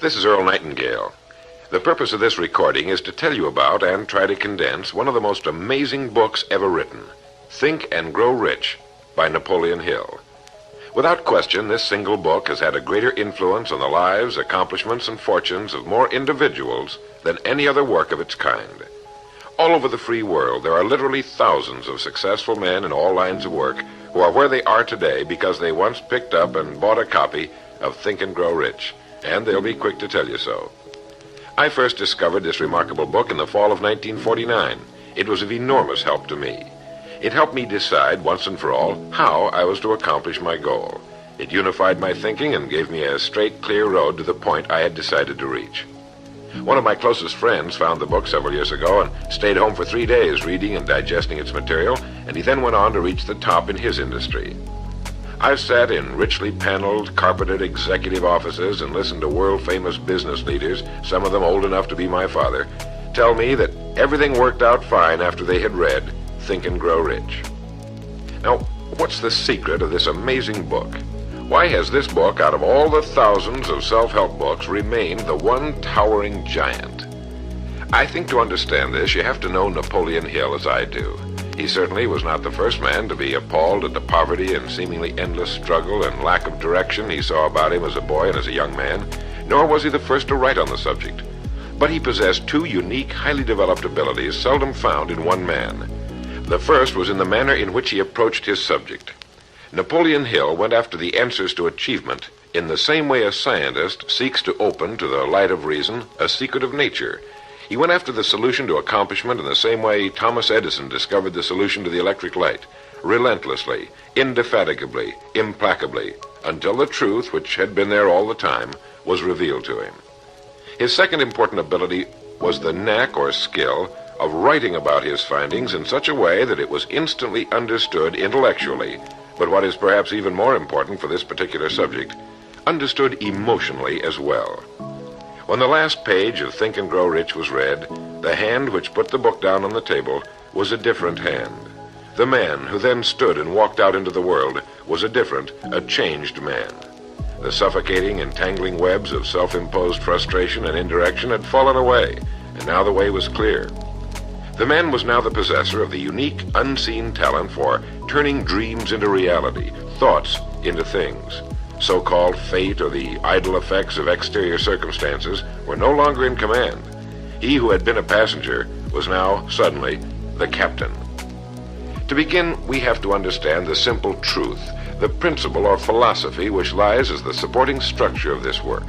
This is Earl Nightingale. The purpose of this recording is to tell you about and try to condense one of the most amazing books ever written, Think and Grow Rich by Napoleon Hill. Without question, this single book has had a greater influence on the lives, accomplishments, and fortunes of more individuals than any other work of its kind. All over the free world, there are literally thousands of successful men in all lines of work who are where they are today because they once picked up and bought a copy of Think and Grow Rich, and they'll be quick to tell you so. I first discovered this remarkable book in the fall of 1949. It was of enormous help to me. It helped me decide once and for all how I was to accomplish my goal. It unified my thinking and gave me a straight, clear road to the point I had decided to reach. One of my closest friends found the book several years ago and stayed home for 3 days reading and digesting its material, and he then went on to reach the top in his industry. I've sat in richly paneled, carpeted executive offices and listened to world-famous business leaders, some of them old enough to be my father, tell me that everything worked out fine after they had read Think and Grow Rich. Now, what's the secret of this amazing book? Why has this book, out of all the thousands of self-help books, remained the one towering giant? I think to understand this, you have to know Napoleon Hill as I do. He certainly was not the first man to be appalled at the poverty and seemingly endless struggle and lack of direction he saw about him as a boy and as a young man, nor was he the first to write on the subject. But he possessed two unique, highly developed abilities seldom found in one man. The first was in the manner in which he approached his subject. Napoleon Hill went after the answers to achievement in the same way a scientist seeks to open to the light of reason a secret of nature. He went after the solution to accomplishment in the same way Thomas Edison discovered the solution to the electric light, relentlessly, indefatigably, implacably, until the truth, which had been there all the time, was revealed to him. His second important ability was the knack or skill of writing about his findings in such a way that it was instantly understood intellectually, but what is perhaps even more important for this particular subject, understood emotionally as well. When the last page of Think and Grow Rich was read, the hand which put the book down on the table was a different hand. The man who then stood and walked out into the world was a changed man. The suffocating, entangling webs of self-imposed frustration and indirection had fallen away, and now the way was clear. The man was now the possessor of the unique, unseen talent for turning dreams into reality, thoughts into things. So-called fate or the idle effects of exterior circumstances were no longer in command. He who had been a passenger was now, suddenly, the captain. To begin, we have to understand the simple truth, the principle or philosophy which lies as the supporting structure of this work.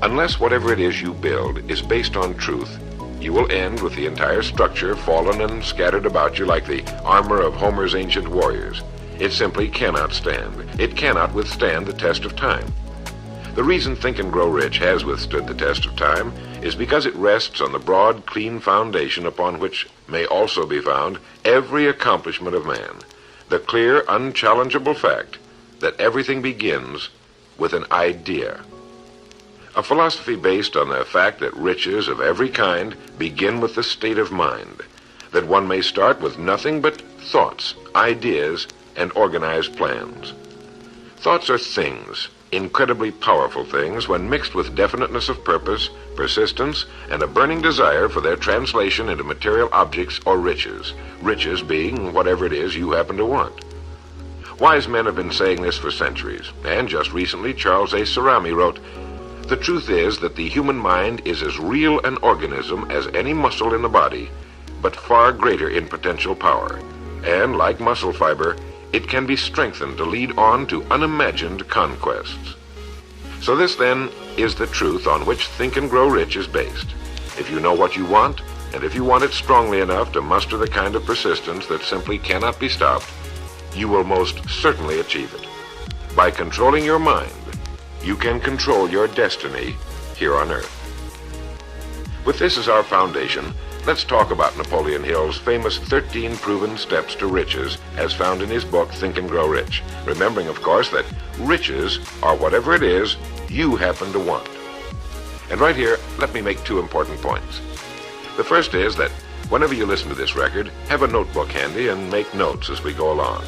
Unless whatever it is you build is based on truth, you will end with the entire structure fallen and scattered about you like the armor of Homer's ancient warriors. It simply cannot stand. It cannot withstand the test of time. The reason Think and Grow Rich has withstood the test of time is because it rests on the broad, clean foundation upon which may also be found every accomplishment of man. The clear, unchallengeable fact that everything begins with an idea. A philosophy based on the fact that riches of every kind begin with the state of mind, that one may start with nothing but thoughts, ideas, and organized plans. Thoughts are things, incredibly powerful things, when mixed with definiteness of purpose, persistence, and a burning desire for their translation into material objects or riches, riches being whatever it is you happen to want. Wise men have been saying this for centuries, and just recently Charles A. Cerami wrote, "The truth is that the human mind is as real an organism as any muscle in the body, but far greater in potential power, and like muscle fiber, it can be strengthened to lead on to unimagined conquests." So this, then, is the truth on which Think and Grow Rich is based. If you know what you want, and if you want it strongly enough to muster the kind of persistence that simply cannot be stopped, you will most certainly achieve it. By controlling your mind, you can control your destiny here on Earth. With this as our foundation, let's talk about Napoleon Hill's famous 13 proven steps to riches as found in his book Think and Grow Rich, remembering, of course, that riches are whatever it is you happen to want. And right here, let me make two important points. The first is that whenever you listen to this record, have a notebook handy and make notes as we go along.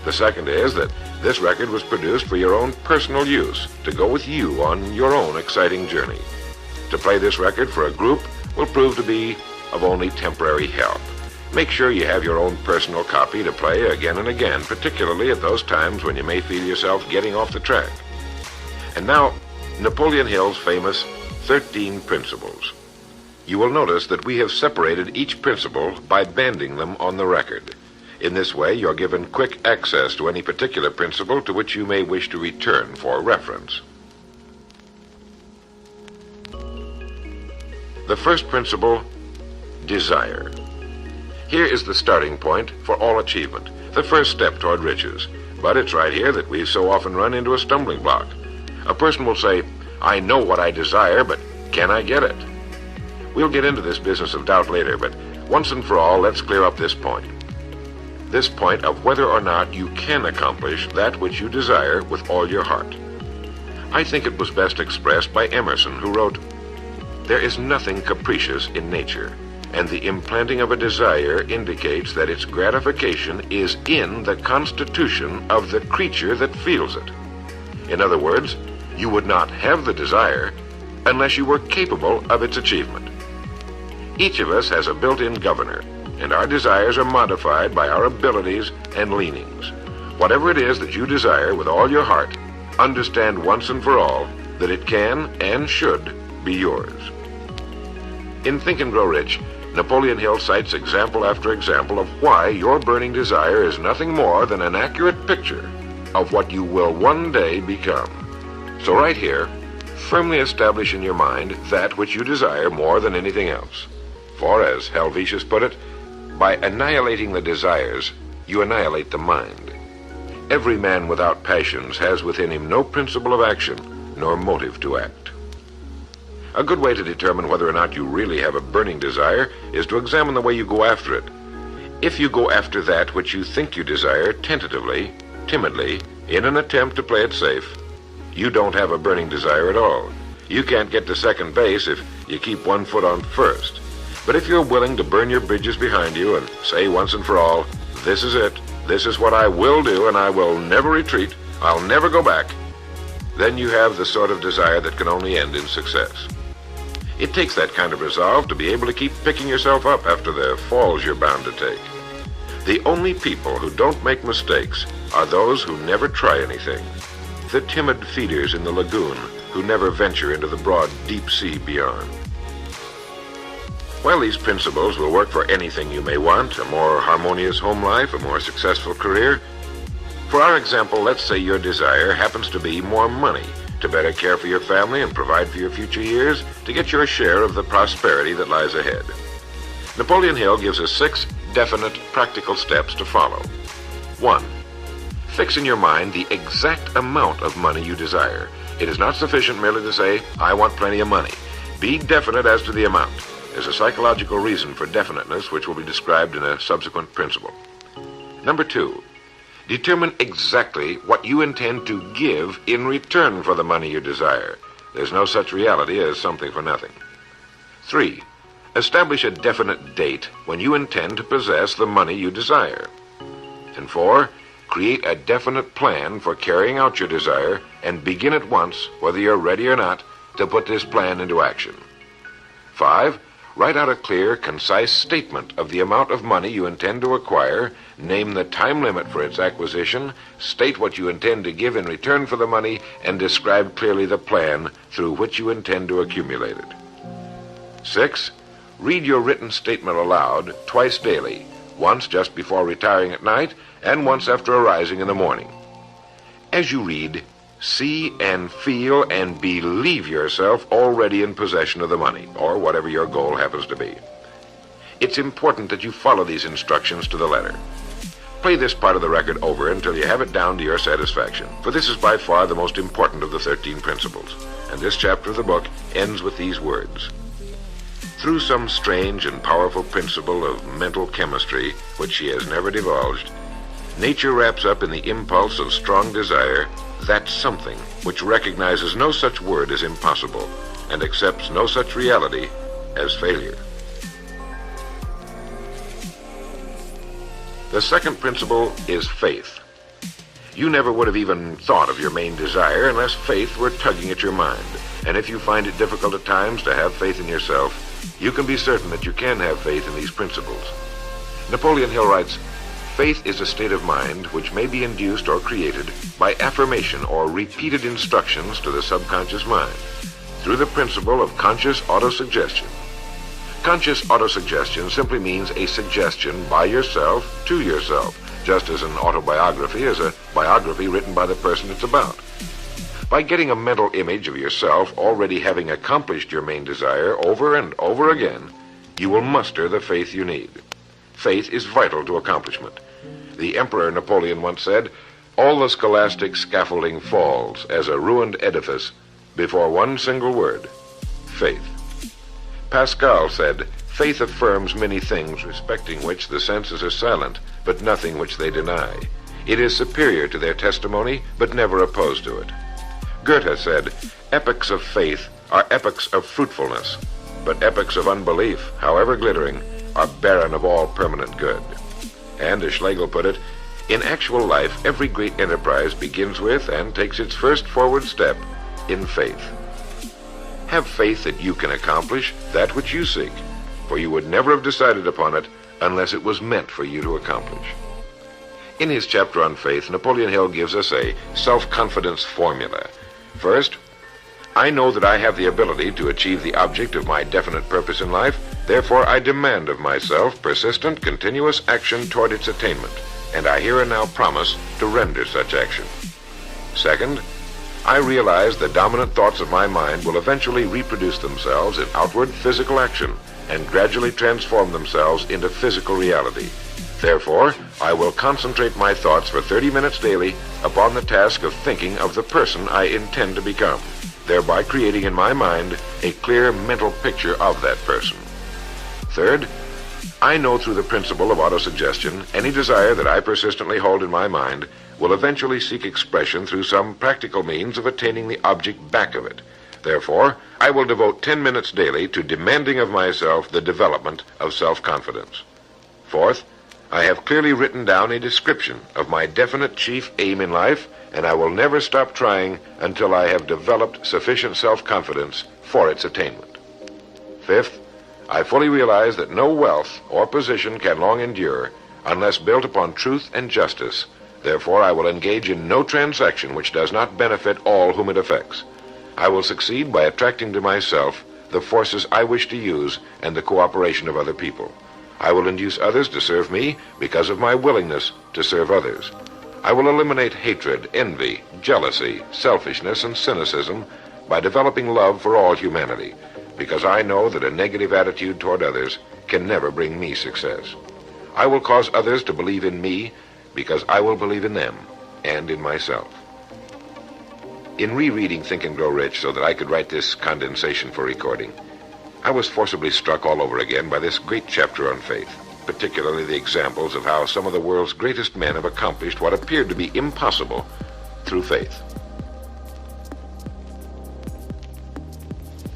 The second is that this record was produced for your own personal use, to go with you on your own exciting journey. To play this record for a group will prove to be of only temporary help. Make sure you have your own personal copy to play again and again, particularly at those times when you may feel yourself getting off the track. And now, Napoleon Hill's famous 13 Principles. You will notice that we have separated each principle by banding them on the record. In this way, you're given quick access to any particular principle to which you may wish to return for reference. The first principle, desire. Here is the starting point for all achievement, the first step toward riches. But it's right here that we so often run into a stumbling block. A person will say, I know what I desire, but can I get it? We'll get into this business of doubt later, but once and for all, let's clear up this point. This point of whether or not you can accomplish that which you desire with all your heart. I think it was best expressed by Emerson, who wrote, "There is nothing capricious in nature, and the implanting of a desire indicates that its gratification is in the constitution of the creature that feels it." In other words, you would not have the desire unless you were capable of its achievement. Each of us has a built-in governor, and our desires are modified by our abilities and leanings. Whatever it is that you desire with all your heart, understand once and for all that it can and should be yours. In Think and Grow Rich, Napoleon Hill cites example after example of why your burning desire is nothing more than an accurate picture of what you will one day become. So right here, firmly establish in your mind that which you desire more than anything else. For, as Helvetius put it, by annihilating the desires, you annihilate the mind. Every man without passions has within him no principle of action, nor motive to act. A good way to determine whether or not you really have a burning desire is to examine the way you go after it. If you go after that which you think you desire tentatively, timidly, in an attempt to play it safe, you don't have a burning desire at all. You can't get to second base if you keep one foot on first. But if you're willing to burn your bridges behind you and say once and for all, this is it, this is what I will do, and I will never retreat, I'll never go back, then you have the sort of desire that can only end in success. It takes that kind of resolve to be able to keep picking yourself up after the falls you're bound to take. The only people who don't make mistakes are those who never try anything. The timid feeders in the lagoon who never venture into the broad deep sea beyond. While these principles will work for anything you may want, a more harmonious home life, a more successful career, for our example, let's say your desire happens to be more money, to better care for your family and provide for your future years, to get your share of the prosperity that lies ahead. Napoleon Hill gives us 6 definite, practical steps to follow. 1. Fix in your mind the exact amount of money you desire. It is not sufficient merely to say, I want plenty of money. Be definite as to the amount. There's a psychological reason for definiteness, which will be described in a subsequent principle. Number 2, determine exactly what you intend to give in return for the money you desire. There's no such reality as something for nothing. 3, establish a definite date when you intend to possess the money you desire. And 4, create a definite plan for carrying out your desire and begin at once, whether you're ready or not, to put this plan into action. 5, write out a clear, concise statement of the amount of money you intend to acquire, name the time limit for its acquisition, state what you intend to give in return for the money, and describe clearly the plan through which you intend to accumulate it. 6, read your written statement aloud twice daily, once just before retiring at night, and once after arising in the morning. As you read, see and feel and believe yourself already in possession of the money, or whatever your goal happens to be. It's important that you follow these instructions to the letter. Play this part of the record over until you have it down to your satisfaction, for this is by far the most important of the 13 principles, and this chapter of the book ends with these words. Through some strange and powerful principle of mental chemistry, which she has never divulged, nature wraps up in the impulse of strong desire that something which recognizes no such word as impossible and accepts no such reality as failure. The second principle is faith. You never would have even thought of your main desire unless faith were tugging at your mind. And if you find it difficult at times to have faith in yourself, you can be certain that you can have faith in these principles. Napoleon Hill writes, "Faith is a state of mind which may be induced or created by affirmation or repeated instructions to the subconscious mind through the principle of conscious autosuggestion." Conscious autosuggestion simply means a suggestion by yourself to yourself, just as an autobiography is a biography written by the person it's about. By getting a mental image of yourself already having accomplished your main desire over and over again, you will muster the faith you need. Faith is vital to accomplishment. The Emperor Napoleon once said, "All the scholastic scaffolding falls as a ruined edifice before one single word, faith." Pascal said, "Faith affirms many things respecting which the senses are silent, but nothing which they deny. It is superior to their testimony, but never opposed to it." Goethe said, "Epochs of faith are epochs of fruitfulness, but epochs of unbelief, however glittering, are barren of all permanent good." And as Schlegel put it, "In actual life, every great enterprise begins with and takes its first forward step in faith." Have faith that you can accomplish that which you seek, for you would never have decided upon it unless it was meant for you to accomplish. In his chapter on faith, Napoleon Hill gives us a self-confidence formula. First, I know that I have the ability to achieve the object of my definite purpose in life, therefore I demand of myself persistent, continuous action toward its attainment, and I here and now promise to render such action. Second, I realize the dominant thoughts of my mind will eventually reproduce themselves in outward physical action and gradually transform themselves into physical reality. Therefore, I will concentrate my thoughts for 30 minutes daily upon the task of thinking of the person I intend to become, thereby creating in my mind a clear mental picture of that person. Third, I know through the principle of autosuggestion, any desire that I persistently hold in my mind will eventually seek expression through some practical means of attaining the object back of it. Therefore, I will devote 10 minutes daily to demanding of myself the development of self-confidence. Fourth, I have clearly written down a description of my definite chief aim in life, and I will never stop trying until I have developed sufficient self-confidence for its attainment. Fifth, I fully realize that no wealth or position can long endure unless built upon truth and justice. Therefore, I will engage in no transaction which does not benefit all whom it affects. I will succeed by attracting to myself the forces I wish to use and the cooperation of other people. I will induce others to serve me because of my willingness to serve others. I will eliminate hatred, envy, jealousy, selfishness, and cynicism by developing love for all humanity, because I know that a negative attitude toward others can never bring me success. I will cause others to believe in me because I will believe in them and in myself. In rereading Think and Grow Rich so that I could write this condensation for recording, I was forcibly struck all over again by this great chapter on faith, particularly the examples of how some of the world's greatest men have accomplished what appeared to be impossible through faith.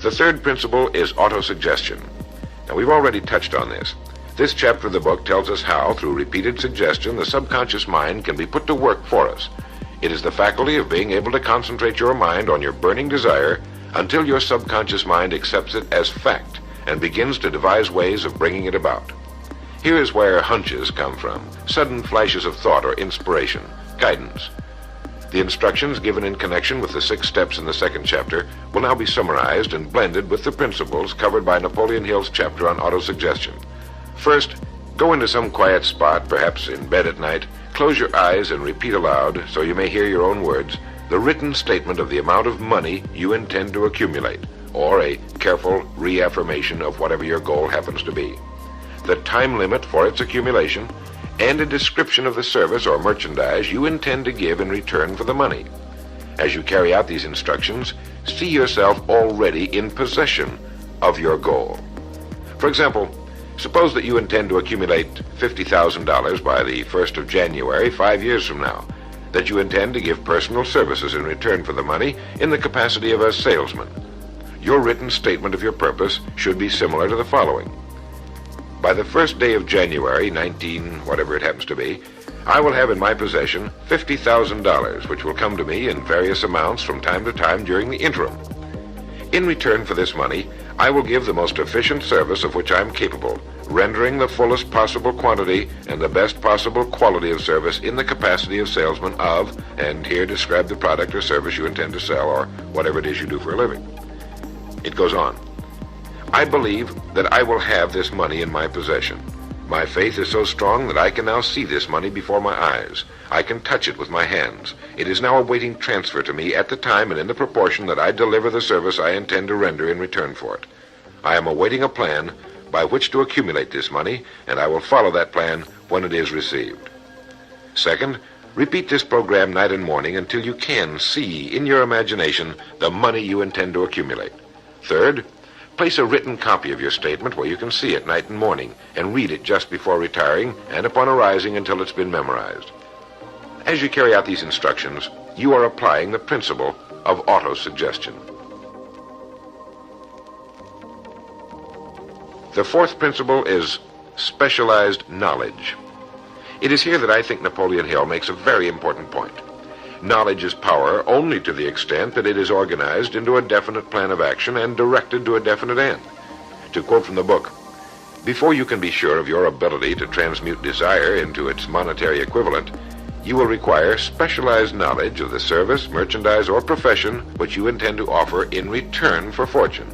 The third principle is autosuggestion. Now, we've already touched on this. This chapter of the book tells us how, through repeated suggestion, the subconscious mind can be put to work for us. It is the faculty of being able to concentrate your mind on your burning desire until your subconscious mind accepts it as fact and begins to devise ways of bringing it about. Here is where hunches come from, sudden flashes of thought or inspiration, guidance. The instructions given in connection with the 6 steps in the second chapter will now be summarized and blended with the principles covered by Napoleon Hill's chapter on autosuggestion. First, go into some quiet spot, perhaps in bed at night, close your eyes and repeat aloud, so you may hear your own words, the written statement of the amount of money you intend to accumulate, or a careful reaffirmation of whatever your goal happens to be, the time limit for its accumulation, and a description of the service or merchandise you intend to give in return for the money. As you carry out these instructions, see yourself already in possession of your goal. For example, suppose that you intend to accumulate $50,000 by the 1st of January 5 years from now, that you intend to give personal services in return for the money in the capacity of a salesman. Your written statement of your purpose should be similar to the following. By the first day of January, 19, whatever it happens to be, I will have in my possession $50,000, which will come to me in various amounts from time to time during the interim. In return for this money, I will give the most efficient service of which I am capable, rendering the fullest possible quantity and the best possible quality of service in the capacity of salesman of, and here describe the product or service you intend to sell or whatever it is you do for a living. It goes on. I believe that I will have this money in my possession. My faith is so strong that I can now see this money before my eyes. I can touch it with my hands. It is now awaiting transfer to me at the time and in the proportion that I deliver the service I intend to render in return for it. I am awaiting a plan by which to accumulate this money, and I will follow that plan when it is received. Second, repeat this program night and morning until you can see in your imagination the money you intend to accumulate. Third, place a written copy of your statement where you can see it night and morning and read it just before retiring and upon arising until it's been memorized. As you carry out these instructions, you are applying the principle of autosuggestion. The fourth principle is specialized knowledge. It is here that I think Napoleon Hill makes a very important point. Knowledge is power only to the extent that it is organized into a definite plan of action and directed to a definite end. To quote from the book, before you can be sure of your ability to transmute desire into its monetary equivalent, you will require specialized knowledge of the service, merchandise, or profession which you intend to offer in return for fortune.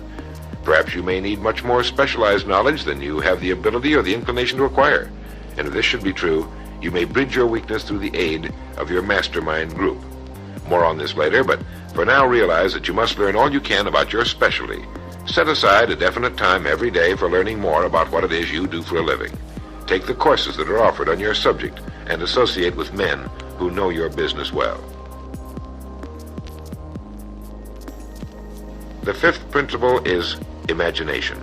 Perhaps you may need much more specialized knowledge than you have the ability or the inclination to acquire. And if this should be true, you may bridge your weakness through the aid of your mastermind group. More on this later, but for now realize that you must learn all you can about your specialty. Set aside a definite time every day for learning more about what it is you do for a living. Take the courses that are offered on your subject and associate with men who know your business well. The fifth principle is imagination.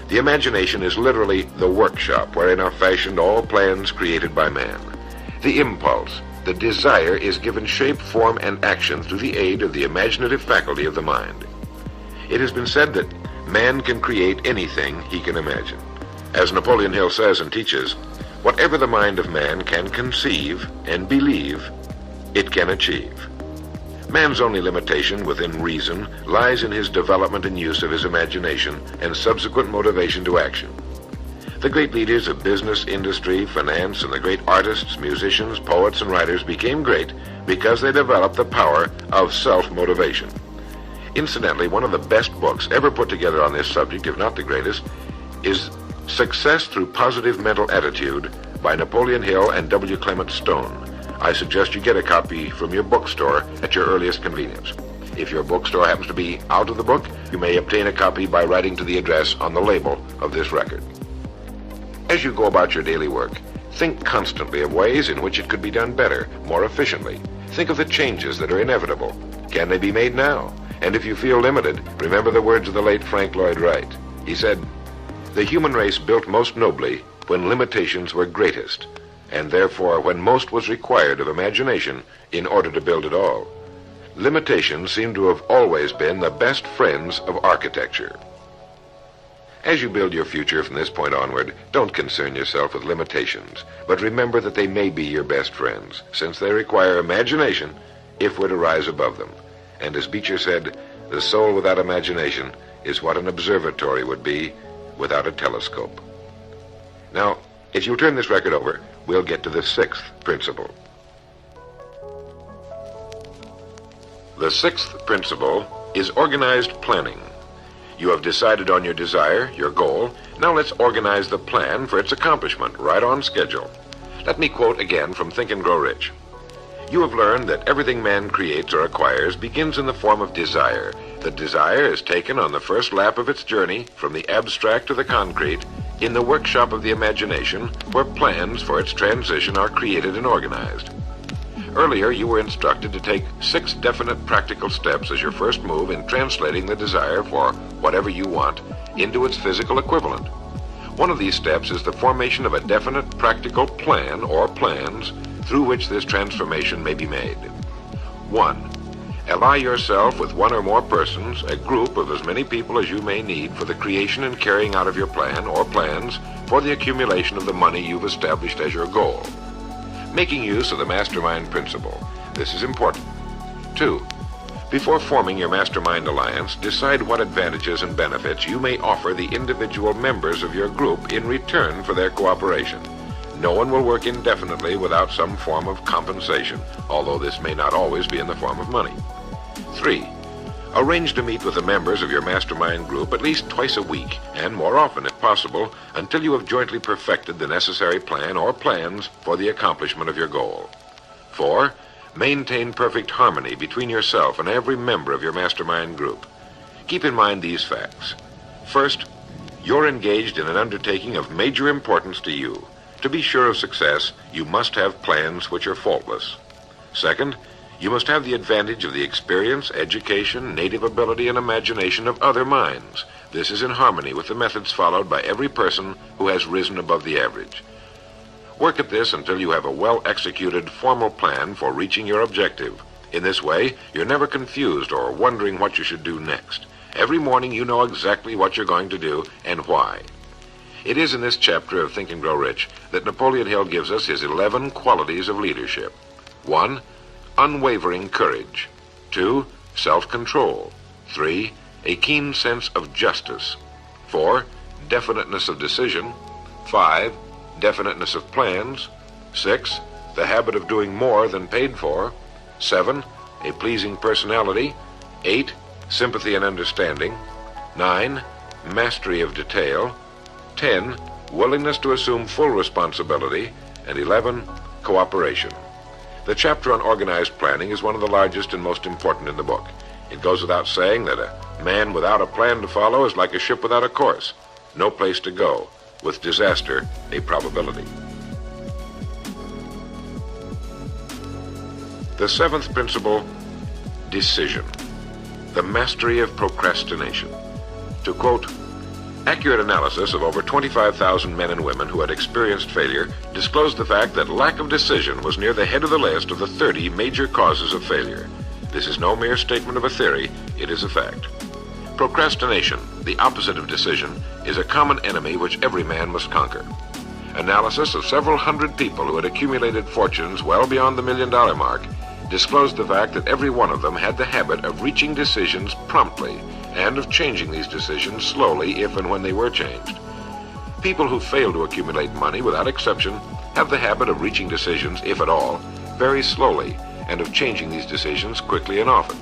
The imagination is literally the workshop wherein are fashioned all plans created by man. The impulse, the desire, is given shape, form, and action through the aid of the imaginative faculty of the mind. It has been said that man can create anything he can imagine. As Napoleon Hill says and teaches, whatever the mind of man can conceive and believe, it can achieve. Man's only limitation within reason lies in his development and use of his imagination and subsequent motivation to action. The great leaders of business, industry, finance, and the great artists, musicians, poets, and writers became great because they developed the power of self-motivation. Incidentally, one of the best books ever put together on this subject, if not the greatest, is Success Through Positive Mental Attitude by Napoleon Hill and W. Clement Stone. I suggest you get a copy from your bookstore at your earliest convenience. If your bookstore happens to be out of the book, you may obtain a copy by writing to the address on the label of this record. As you go about your daily work, think constantly of ways in which it could be done better, more efficiently. Think of the changes that are inevitable. Can they be made now? And if you feel limited, remember the words of the late Frank Lloyd Wright. He said, "The human race built most nobly when limitations were greatest, and therefore when most was required of imagination in order to build it all. Limitations seem to have always been the best friends of architecture." As you build your future from this point onward, don't concern yourself with limitations, but remember that they may be your best friends, since they require imagination if we're to rise above them. And as Beecher said, the soul without imagination is what an observatory would be without a telescope. Now, if you'll turn this record over, we'll get to the sixth principle. The sixth principle is organized planning. You have decided on your desire, your goal. Now let's organize the plan for its accomplishment right on schedule. Let me quote again from Think and Grow Rich. You have learned that everything man creates or acquires begins in the form of desire. The desire is taken on the first lap of its journey from the abstract to the concrete in the workshop of the imagination, where plans for its transition are created and organized. Earlier, you were instructed to take 6 definite practical steps as your first move in translating the desire for whatever you want into its physical equivalent. One of these steps is the formation of a definite practical plan or plans through which this transformation may be made. 1. Ally yourself with one or more persons, a group of as many people as you may need for the creation and carrying out of your plan or plans for the accumulation of the money you've established as your goal. Making use of the mastermind principle. This is important. 2. Before forming your mastermind alliance, decide what advantages and benefits you may offer the individual members of your group in return for their cooperation. No one will work indefinitely without some form of compensation, although this may not always be in the form of money. 3. Arrange to meet with the members of your mastermind group at least twice a week, and more often if possible, until you have jointly perfected the necessary plan or plans for the accomplishment of your goal. 4. Maintain perfect harmony between yourself and every member of your mastermind group. Keep in mind these facts. First, you're engaged in an undertaking of major importance to you. To be sure of success, you must have plans which are faultless. Second, you must have the advantage of the experience, education, native ability, and imagination of other minds. This is in harmony with the methods followed by every person who has risen above the average. Work at this until you have a well-executed, formal plan for reaching your objective. In this way, you're never confused or wondering what you should do next. Every morning you know exactly what you're going to do and why. It is in this chapter of Think and Grow Rich that Napoleon Hill gives us his 11 qualities of leadership. 1. Unwavering courage. 2. Self-control. 3. A keen sense of justice. 4. Definiteness of decision. 5. Definiteness of plans. 6. The habit of doing more than paid for. 7. A pleasing personality. 8. Sympathy and understanding. 9. Mastery of detail. 10. Willingness to assume full responsibility. And 11. Cooperation. The chapter on organized planning is one of the largest and most important in the book. It goes without saying that a man without a plan to follow is like a ship without a course. No place to go, with disaster a probability. The 7th principle, decision. The mastery of procrastination. To quote, accurate analysis of over 25,000 men and women who had experienced failure disclosed the fact that lack of decision was near the head of the list of the 30 major causes of failure. This is no mere statement of a theory, it is a fact. Procrastination, the opposite of decision, is a common enemy which every man must conquer. Analysis of several hundred people who had accumulated fortunes well beyond the $1 million mark disclosed the fact that every one of them had the habit of reaching decisions promptly and of changing these decisions slowly if and when they were changed. People who fail to accumulate money, without exception, have the habit of reaching decisions, if at all, very slowly, and of changing these decisions quickly and often.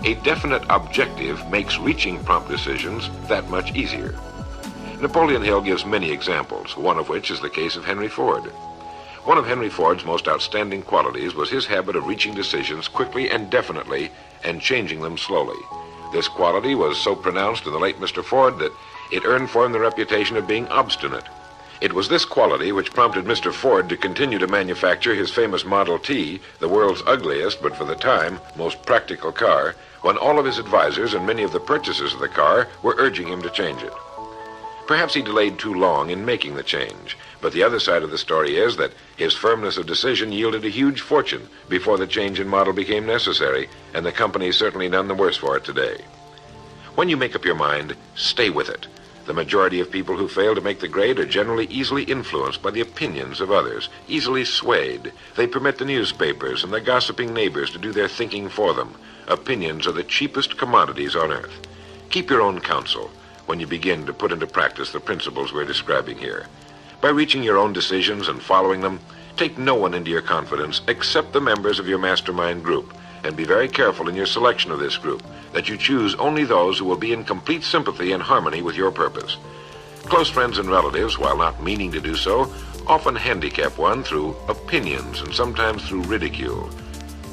A definite objective makes reaching prompt decisions that much easier. Napoleon Hill gives many examples, one of which is the case of Henry Ford. One of Henry Ford's most outstanding qualities was his habit of reaching decisions quickly and definitely and changing them slowly. This quality was so pronounced in the late Mr. Ford that it earned for him the reputation of being obstinate. It was this quality which prompted Mr. Ford to continue to manufacture his famous Model T, the world's ugliest but for the time most practical car, when all of his advisors and many of the purchasers of the car were urging him to change it. Perhaps he delayed too long in making the change, but the other side of the story is that his firmness of decision yielded a huge fortune before the change in model became necessary, and the company is certainly none the worse for it today. When you make up your mind, stay with it. The majority of people who fail to make the grade are generally easily influenced by the opinions of others, easily swayed. They permit the newspapers and the gossiping neighbors to do their thinking for them. Opinions are the cheapest commodities on earth. Keep your own counsel when you begin to put into practice the principles we're describing here. By reaching your own decisions and following them, take no one into your confidence except the members of your mastermind group, and be very careful in your selection of this group, that you choose only those who will be in complete sympathy and harmony with your purpose. Close friends and relatives, while not meaning to do so, often handicap one through opinions and sometimes through ridicule.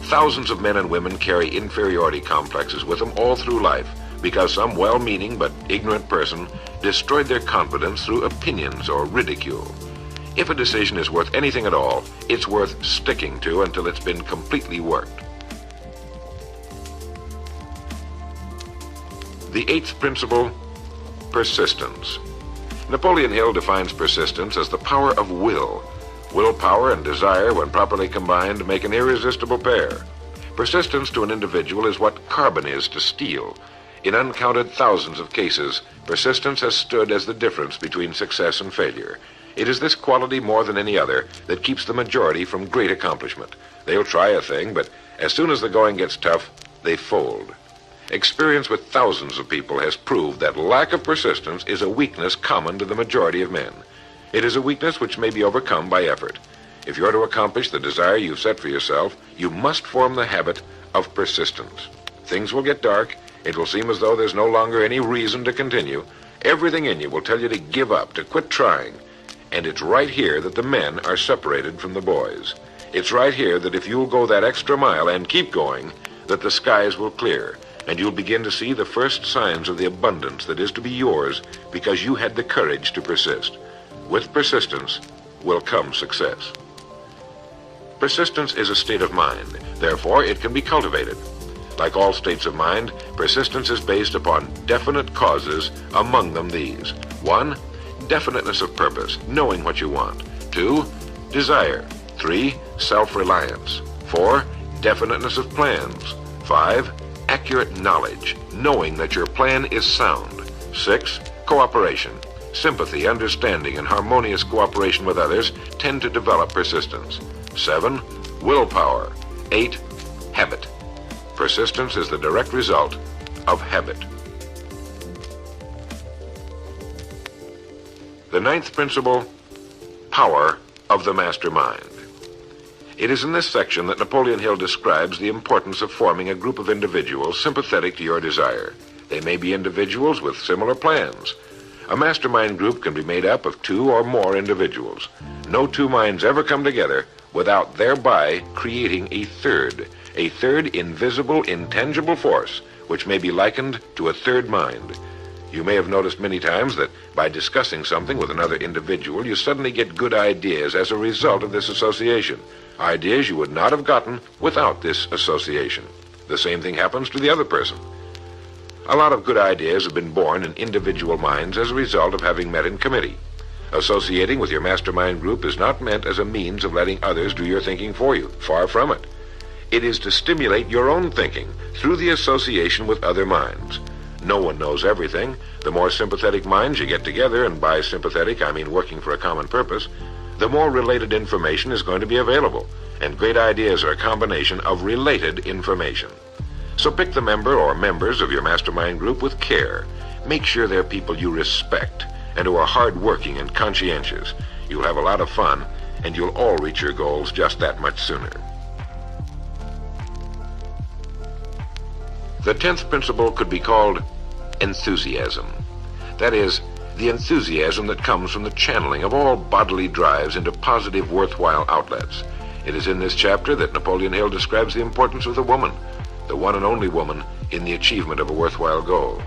Thousands of men and women carry inferiority complexes with them all through life because some well-meaning but ignorant person destroyed their confidence through opinions or ridicule. If a decision is worth anything at all, it's worth sticking to until it's been completely worked. The 8th principle, persistence. Napoleon Hill defines persistence as the power of will. Willpower and desire, when properly combined, make an irresistible pair. Persistence to an individual is what carbon is to steel. In uncounted thousands of cases, persistence has stood as the difference between success and failure. It is this quality more than any other that keeps the majority from great accomplishment. They'll try a thing, but as soon as the going gets tough, they fold. Experience with thousands of people has proved that lack of persistence is a weakness common to the majority of men. It is a weakness which may be overcome by effort. If you're to accomplish the desire you've set for yourself, you must form the habit of persistence. Things will get dark. It will seem as though there's no longer any reason to continue. Everything in you will tell you to give up, to quit trying. And it's right here that the men are separated from the boys. It's right here that if you'll go that extra mile and keep going, that the skies will clear, and you'll begin to see the first signs of the abundance that is to be yours because you had the courage to persist. With persistence will come success. Persistence is a state of mind. Therefore, it can be cultivated. Like all states of mind, persistence is based upon definite causes, among them these. 1. Definiteness of purpose, knowing what you want. 2. Desire. 3. Self-reliance. 4. Definiteness of plans. 5. Accurate knowledge, knowing that your plan is sound. 6. Cooperation. Sympathy, understanding, and harmonious cooperation with others tend to develop persistence. 7. Willpower. 8. Habit. Persistence is the direct result of habit. The 9th principle, power of the mastermind. It is in this section that Napoleon Hill describes the importance of forming a group of individuals sympathetic to your desire. They may be individuals with similar plans. A mastermind group can be made up of 2 or more individuals. No 2 minds ever come together without thereby creating a third invisible, intangible force, which may be likened to a third mind. You may have noticed many times that by discussing something with another individual, you suddenly get good ideas as a result of this association. Ideas you would not have gotten without this association. The same thing happens to the other person. A lot of good ideas have been born in individual minds as a result of having met in committee. Associating with your mastermind group is not meant as a means of letting others do your thinking for you. Far from it. It is to stimulate your own thinking through the association with other minds. No one knows everything. The more sympathetic minds you get together, and by sympathetic I mean working for a common purpose, the more related information is going to be available, and great ideas are a combination of related information. So pick the member or members of your mastermind group with care. Make sure they're people you respect and who are hard-working and conscientious. You'll have a lot of fun, and you'll all reach your goals just that much sooner. The 10th principle could be called enthusiasm. That is, the enthusiasm that comes from the channeling of all bodily drives into positive, worthwhile outlets. It is in this chapter that Napoleon Hill describes the importance of the woman, the one and only woman, in the achievement of a worthwhile goal.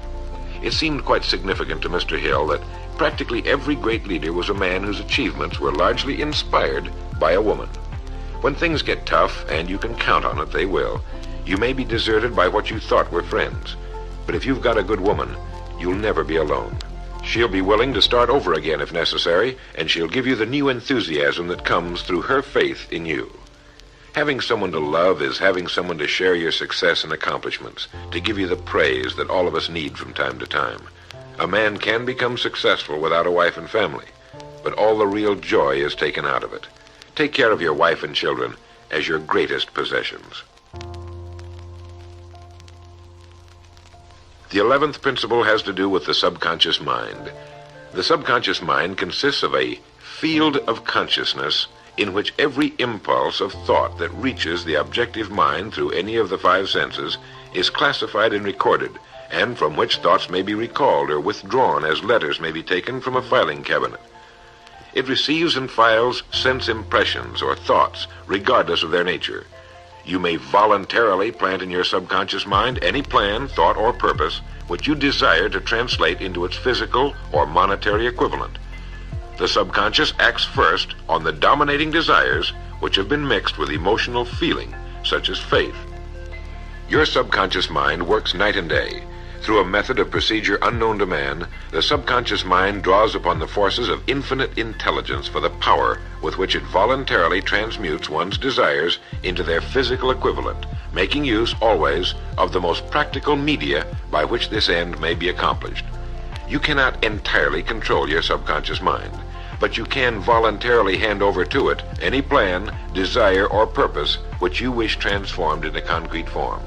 It seemed quite significant to Mr. Hill that practically every great leader was a man whose achievements were largely inspired by a woman. When things get tough, and you can count on it, they will, you may be deserted by what you thought were friends. But if you've got a good woman, you'll never be alone. She'll be willing to start over again if necessary, and she'll give you the new enthusiasm that comes through her faith in you. Having someone to love is having someone to share your success and accomplishments, to give you the praise that all of us need from time to time. A man can become successful without a wife and family, but all the real joy is taken out of it. Take care of your wife and children as your greatest possessions. The 11th principle has to do with the subconscious mind. The subconscious mind consists of a field of consciousness in which every impulse of thought that reaches the objective mind through any of the 5 senses is classified and recorded, and from which thoughts may be recalled or withdrawn as letters may be taken from a filing cabinet. It receives and files sense impressions or thoughts, regardless of their nature. You may voluntarily plant in your subconscious mind any plan, thought, or purpose which you desire to translate into its physical or monetary equivalent. The subconscious acts first on the dominating desires which have been mixed with emotional feeling, such as faith. Your subconscious mind works night and day. Through a method of procedure unknown to man, the subconscious mind draws upon the forces of infinite intelligence for the power with which it voluntarily transmutes one's desires into their physical equivalent, making use always of the most practical media by which this end may be accomplished. You cannot entirely control your subconscious mind, but you can voluntarily hand over to it any plan, desire, or purpose which you wish transformed into concrete form.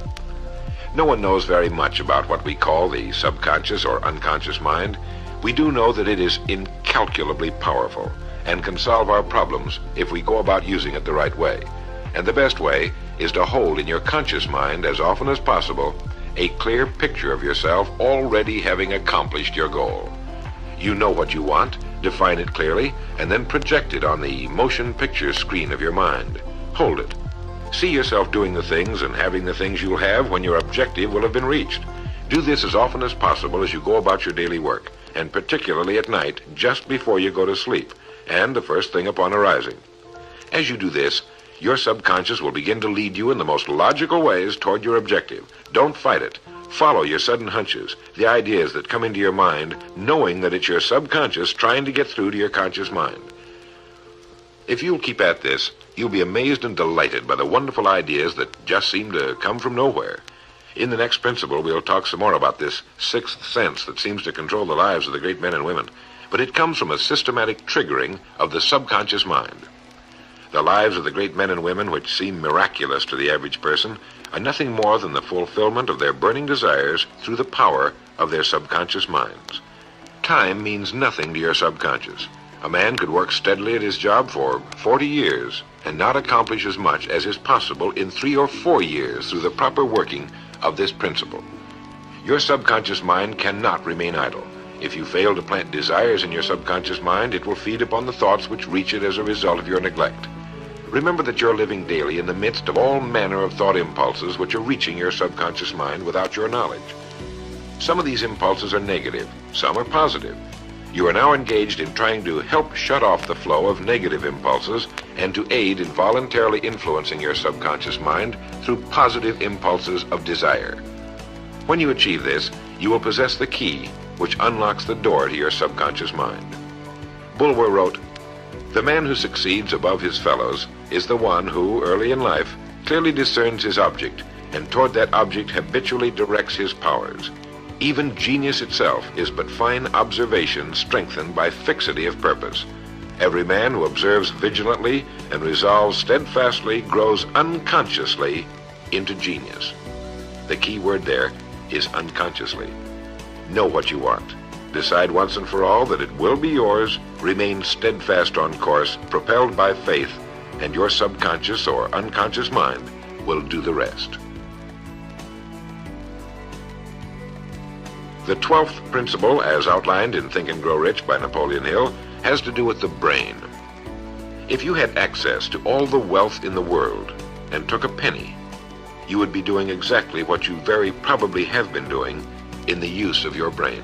No one knows very much about what we call the subconscious or unconscious mind. We do know that it is incalculably powerful and can solve our problems if we go about using it the right way. And the best way is to hold in your conscious mind as often as possible a clear picture of yourself already having accomplished your goal. You know what you want, define it clearly, and then project it on the motion picture screen of your mind. Hold it. See yourself doing the things and having the things you'll have when your objective will have been reached. Do this as often as possible as you go about your daily work, and particularly at night, just before you go to sleep, and the first thing upon arising. As you do this, your subconscious will begin to lead you in the most logical ways toward your objective. Don't fight it. Follow your sudden hunches, the ideas that come into your mind, knowing that it's your subconscious trying to get through to your conscious mind. If you'll keep at this, you'll be amazed and delighted by the wonderful ideas that just seem to come from nowhere. In the next principle, we'll talk some more about this sixth sense that seems to control the lives of the great men and women, but it comes from a systematic triggering of the subconscious mind. The lives of the great men and women, which seem miraculous to the average person, are nothing more than the fulfillment of their burning desires through the power of their subconscious minds. Time means nothing to your subconscious. A man could work steadily at his job for 40 years and not accomplish as much as is possible in 3 or 4 years through the proper working of this principle. Your subconscious mind cannot remain idle. If you fail to plant desires in your subconscious mind, it will feed upon the thoughts which reach it as a result of your neglect. Remember that you're living daily in the midst of all manner of thought impulses which are reaching your subconscious mind without your knowledge. Some of these impulses are negative, some are positive. You are now engaged in trying to help shut off the flow of negative impulses and to aid in voluntarily influencing your subconscious mind through positive impulses of desire. When you achieve this, you will possess the key which unlocks the door to your subconscious mind. Bulwer wrote, "The man who succeeds above his fellows is the one who, early in life, clearly discerns his object and toward that object habitually directs his powers. Even genius itself is but fine observation strengthened by fixity of purpose. Every man who observes vigilantly and resolves steadfastly grows unconsciously into genius." The key word there is unconsciously. Know what you want. Decide once and for all that it will be yours. Remain steadfast on course, propelled by faith, and your subconscious or unconscious mind will do the rest. The 12th principle, as outlined in Think and Grow Rich by Napoleon Hill, has to do with the brain. If you had access to all the wealth in the world and took a penny, you would be doing exactly what you very probably have been doing in the use of your brain.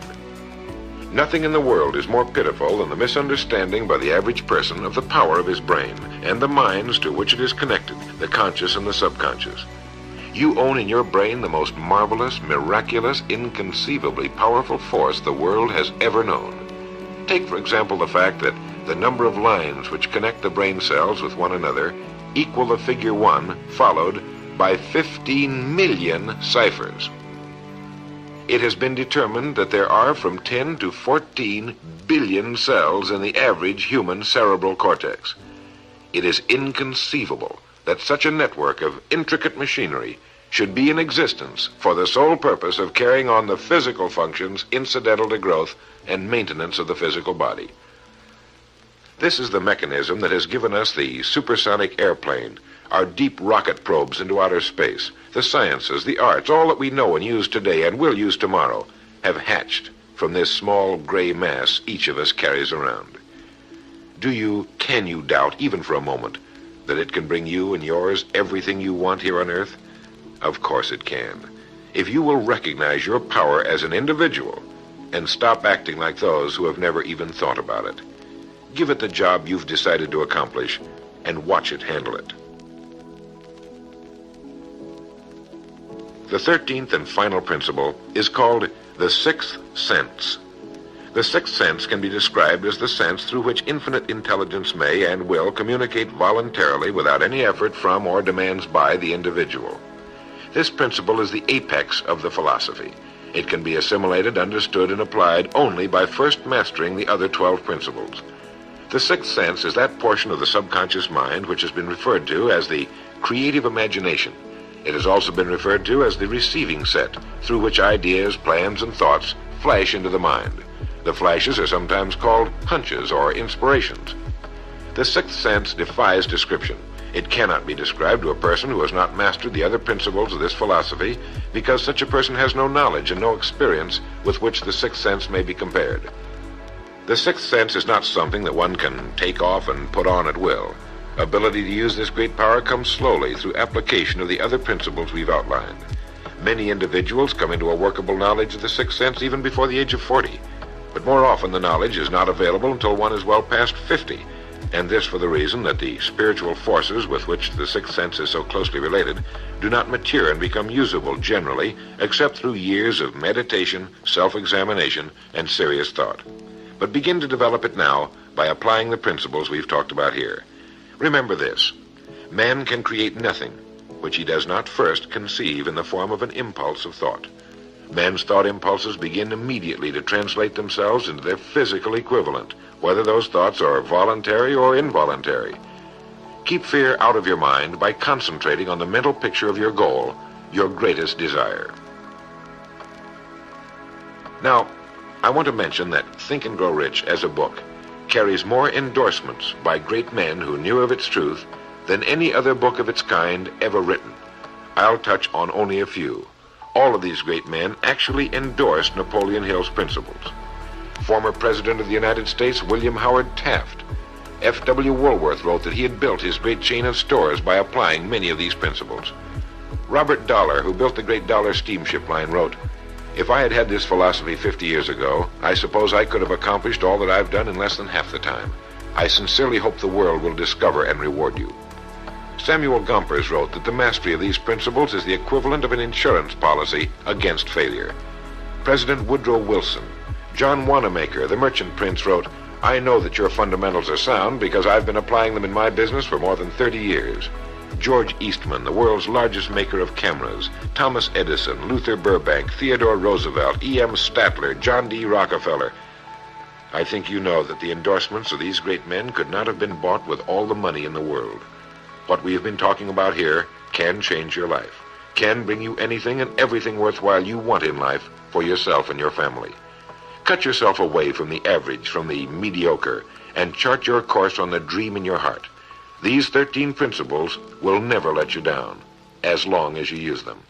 Nothing in the world is more pitiful than the misunderstanding by the average person of the power of his brain and the minds to which it is connected, the conscious and the subconscious. You own in your brain the most marvelous, miraculous, inconceivably powerful force the world has ever known. Take, for example, the fact that the number of lines which connect the brain cells with one another equal the figure 1 followed by 15 million ciphers. It has been determined that there are from 10 to 14 billion cells in the average human cerebral cortex. It is inconceivable that such a network of intricate machinery should be in existence for the sole purpose of carrying on the physical functions incidental to growth and maintenance of the physical body. This is the mechanism that has given us the supersonic airplane, our deep rocket probes into outer space, the sciences, the arts, all that we know and use today and will use tomorrow, have hatched from this small gray mass each of us carries around. Can you doubt, even for a moment, that it can bring you and yours everything you want here on Earth? Of course it can. If you will recognize your power as an individual and stop acting like those who have never even thought about it. Give it the job you've decided to accomplish and watch it handle it. The 13th and final principle is called the sixth sense. The sixth sense can be described as the sense through which infinite intelligence may and will communicate voluntarily without any effort from or demands by the individual. This principle is the apex of the philosophy. It can be assimilated, understood, and applied only by first mastering the other 12 principles. The sixth sense is that portion of the subconscious mind which has been referred to as the creative imagination. It has also been referred to as the receiving set, through which ideas, plans, and thoughts flash into the mind. The flashes are sometimes called hunches or inspirations. The sixth sense defies description. It cannot be described to a person who has not mastered the other principles of this philosophy, because such a person has no knowledge and no experience with which the sixth sense may be compared. The sixth sense is not something that one can take off and put on at will. Ability to use this great power comes slowly through application of the other principles we've outlined. Many individuals come into a workable knowledge of the sixth sense even before the age of 40, but more often the knowledge is not available until one is well past 50, and this for the reason that the spiritual forces with which the sixth sense is so closely related do not mature and become usable generally except through years of meditation, self-examination, and serious thought. But begin to develop it now by applying the principles we've talked about here. Remember this: man can create nothing which he does not first conceive in the form of an impulse of thought. Man's thought impulses begin immediately to translate themselves into their physical equivalent, whether those thoughts are voluntary or involuntary. Keep fear out of your mind by concentrating on the mental picture of your goal, your greatest desire. Now, I want to mention that Think and Grow Rich as a book carries more endorsements by great men who knew of its truth than any other book of its kind ever written. I'll touch on only a few. All of these great men actually endorsed Napoleon Hill's principles. Former President of the United States William Howard Taft. F.W. Woolworth wrote that he had built his great chain of stores by applying many of these principles. Robert Dollar, who built the great Dollar steamship line, wrote, "If I had had this philosophy 50 years ago, I suppose I could have accomplished all that I've done in less than half the time. I sincerely hope the world will discover and reward you." Samuel Gompers wrote that the mastery of these principles is the equivalent of an insurance policy against failure. President Woodrow Wilson. John Wanamaker, the merchant prince, wrote, "I know that your fundamentals are sound because I've been applying them in my business for more than 30 years. George Eastman, the world's largest maker of cameras, Thomas Edison, Luther Burbank, Theodore Roosevelt, E.M. Statler, John D. Rockefeller. I think you know that the endorsements of these great men could not have been bought with all the money in the world. What we have been talking about here can change your life, can bring you anything and everything worthwhile you want in life for yourself and your family. Cut yourself away from the average, from the mediocre, and chart your course on the dream in your heart. These 13 principles will never let you down, as long as you use them.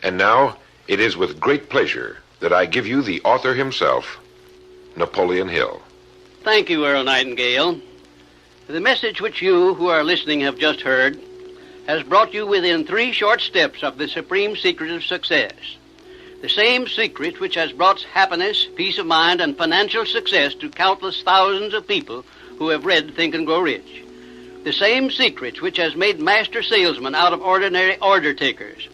And now, it is with great pleasure that I give you the author himself, Napoleon Hill. Thank you, Earl Nightingale. The message which you who are listening have just heard has brought you within 3 short steps of the supreme secret of success. The same secret which has brought happiness, peace of mind, and financial success to countless thousands of people who have read Think and Grow Rich. The same secret which has made master salesmen out of ordinary order takers.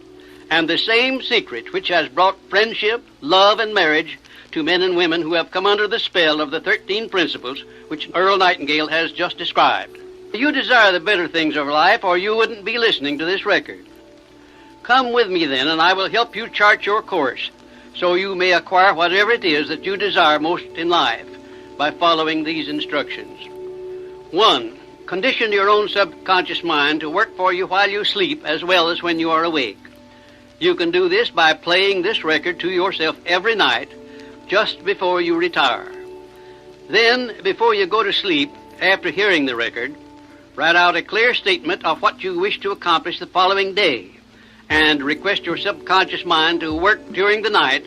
And the same secret which has brought friendship, love, and marriage to men and women who have come under the spell of the 13 principles which Earl Nightingale has just described. You desire the better things of life, or you wouldn't be listening to this record. Come with me then, and I will help you chart your course so you may acquire whatever it is that you desire most in life by following these instructions. 1. Condition your own subconscious mind to work for you while you sleep as well as when you are awake. You can do this by playing this record to yourself every night just before you retire. Then, before you go to sleep, after hearing the record, write out a clear statement of what you wish to accomplish the following day, and request your subconscious mind to work during the night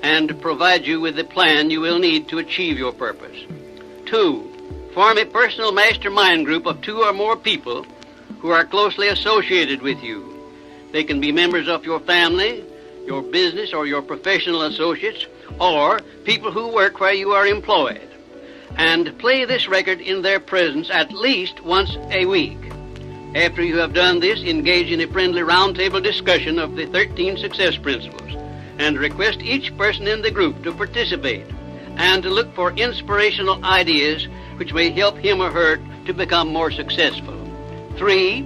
and provide you with the plan you will need to achieve your purpose. 2. Form a personal mastermind group of 2 or more people who are closely associated with you. They can be members of your family, your business, or your professional associates, or people who work where you are employed, and play this record in their presence at least once a week. After you have done this, engage in a friendly roundtable discussion of the 13 success principles and request each person in the group to participate and to look for inspirational ideas which may help him or her to become more successful. 3,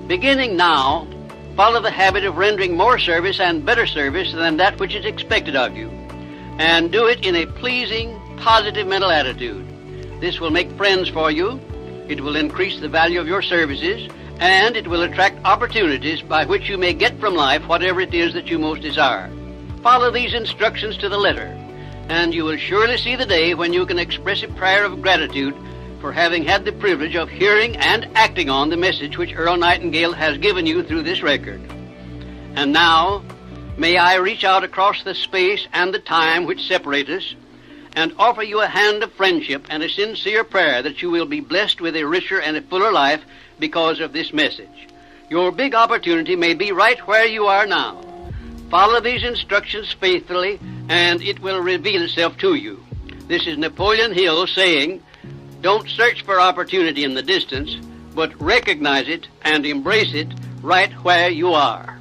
beginning now, follow the habit of rendering more service and better service than that which is expected of you, and do it in a pleasing, positive mental attitude. This will make friends for you, it will increase the value of your services, and it will attract opportunities by which you may get from life whatever it is that you most desire. Follow these instructions to the letter, and you will surely see the day when you can express a prayer of gratitude for having had the privilege of hearing and acting on the message which Earl Nightingale has given you through this record. And now, may I reach out across the space and the time which separate us and offer you a hand of friendship and a sincere prayer that you will be blessed with a richer and a fuller life because of this message. Your big opportunity may be right where you are now. Follow these instructions faithfully, and it will reveal itself to you. This is Napoleon Hill saying, don't search for opportunity in the distance, but recognize it and embrace it right where you are.